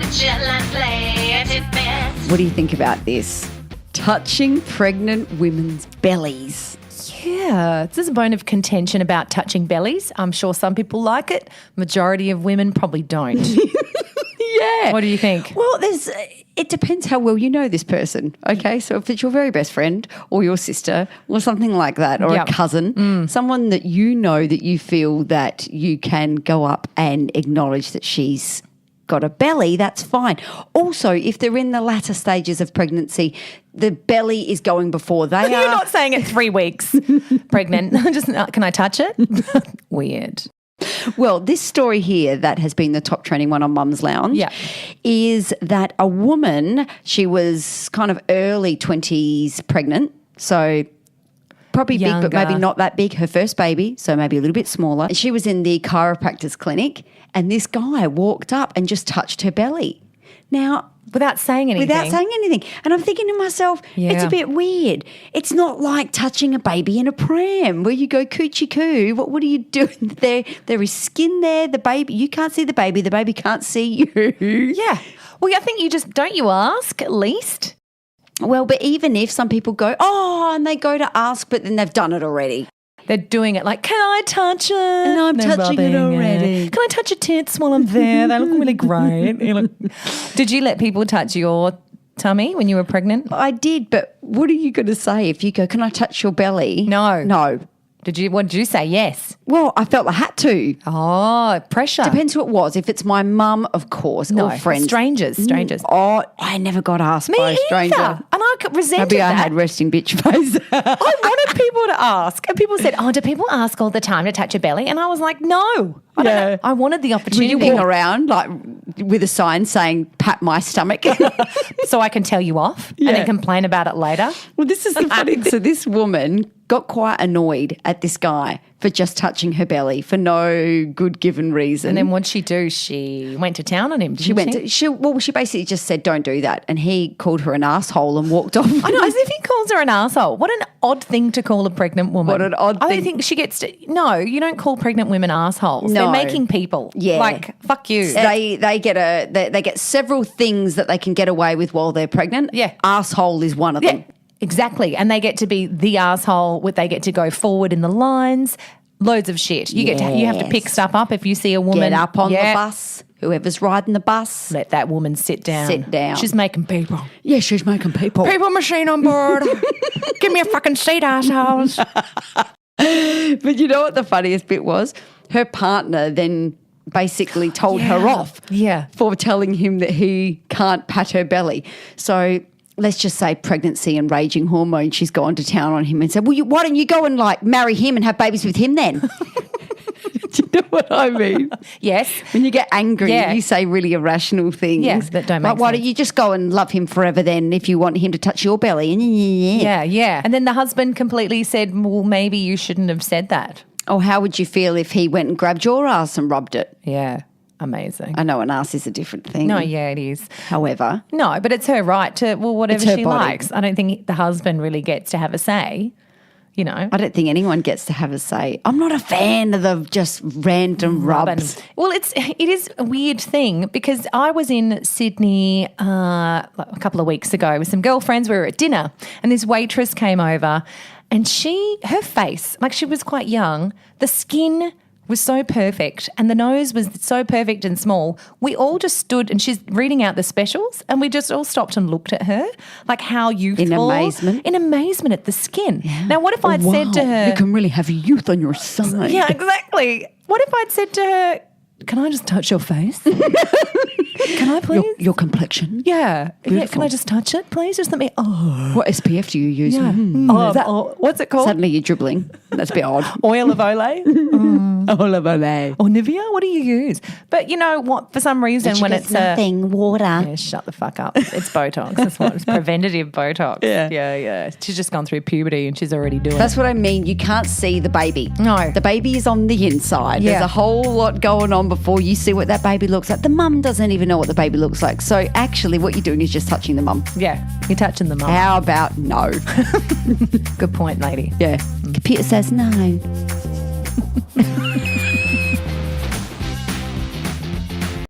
Let's play TitBits. What do you think about this? Touching pregnant women's bellies. Yeah, there's a bone of contention about touching bellies. I'm sure some people like it. Majority of women probably don't. Yeah. What do you think? Well, it depends how well you know this person. Okay, so if it's your very best friend or your sister or something like that, or Yep. a cousin, someone that you know that you feel that you can go up and acknowledge that she's got a belly, that's fine. Also, if they're in the latter stages of pregnancy, the belly is going before they are. You're not saying it 3 weeks pregnant. Just can I touch it? Weird. Well, this story here that has been the top trending one on Mum's Lounge Yeah. is that a woman, she was kind of early 20s pregnant, so probably big but Younger. maybe not that big, her first baby, so maybe a little bit smaller. And she was in the chiropractor's clinic and this guy walked up and just touched her belly. Now, Without saying anything. And I'm thinking to myself, it's a Yeah. bit weird. It's not like touching a baby in a pram where you go coochie coo. What are you doing there? There is skin there. The baby, you can't see the baby can't see you. Yeah. Well, I think don't you ask at least? Well, but even if some people go, and they go to ask, but then they've done it already. They're doing it like, can I touch it? And I'm touching it already. Can I touch your tits while I'm there? They look really great. Did you let people touch your tummy when you were pregnant? I did, but what are you going to say if you go, can I touch your belly? No. No. What did you say? Yes. Well, I felt I had to. Oh, pressure. Depends who it was. If it's my mum, of course, No, or friends. strangers. Oh, I never got asked by a stranger. Either. And I resented Maybe I that. had resting bitch face. I wanted people to ask. And people said, do people ask all the time to touch your belly? And I was like, no. I don't know. I wanted the Were opportunity. you walking around like with a sign saying, pat my stomach? So I can tell you off and then complain about it later. Well, this is the funny thing. So this woman got quite annoyed at this guy for just touching her belly for no good given reason. And then what'd she do? She went to town on him, didn't she? She basically just said, don't do that. And he called her an asshole and walked off. I know, as if he calls her an asshole. What an odd thing to call a pregnant woman. What an odd I thing. don't think she gets to. No, you don't call pregnant women assholes. No. They're making people. Yeah. Like, fuck you. They get several things that they can get away with while they're pregnant. Yeah. Asshole is one of them. Exactly. And they get to be the asshole. They get to go forward in the lines. Loads of shit. You have to pick stuff up if you see a woman. Get up on the bus. Whoever's riding the bus. Let that woman sit down. Sit down. She's making people. Yeah, she's making people. People machine on board. Give me a fucking seat, assholes. But you know what the funniest bit was? Her partner then basically told her off for telling him that he can't pat her belly. So let's just say pregnancy and raging hormones, she's gone to town on him and said, well, why don't you go and like marry him and have babies with him then? Do you know what I mean? Yes. When you get angry, you say really irrational things. Yes, that don't make Why sense. don't you just go and love him forever then if you want him to touch your belly? Yeah. And then the husband completely said, well, maybe you shouldn't have said that. Or how would you feel if he went and grabbed your ass and rubbed it? Yeah. Amazing. I know an ass is a different thing. No, yeah, it is. However. No, but it's her right to, whatever It's her she body. likes. I don't think the husband really gets to have a say, you know. I don't think anyone gets to have a say. I'm not a fan of the just random rubs. Well, it is a weird thing because I was in Sydney a couple of weeks ago with some girlfriends. We were at dinner and this waitress came over and her face, like she was quite young, the skin was so perfect and the nose was so perfect and small. We all just stood and she's reading out the specials and we just all stopped and looked at her like how youthful. In amazement. In amazement at the skin. Yeah. Now, what if I'd said to her. You can really have youth on your side. Yeah, exactly. What if I'd said to her, can I just touch your face? Can I please? Your complexion. Yeah. Beautiful. Can I just touch it, please? Just let me. Oh. What SPF do you use? Yeah. What's it called? Suddenly you're dribbling. That's a bit odd. Oil of Olay? Oil of Olay. Or Nivea? What do you use? But you know what? For some reason, when it's nothing, water. Yeah, shut the fuck up. It's Botox. That's what it's preventative Botox. Yeah. Yeah. She's just gone through puberty and she's already doing That's what I mean. You can't see the baby. No. The baby is on the inside. Yeah. There's a whole lot going on before you see what that baby looks like. The mum doesn't even know what the baby looks like. So actually what you're doing is just touching the mum. Yeah. You're touching the mum. How about no? Good point, lady. Yeah. Computer says no.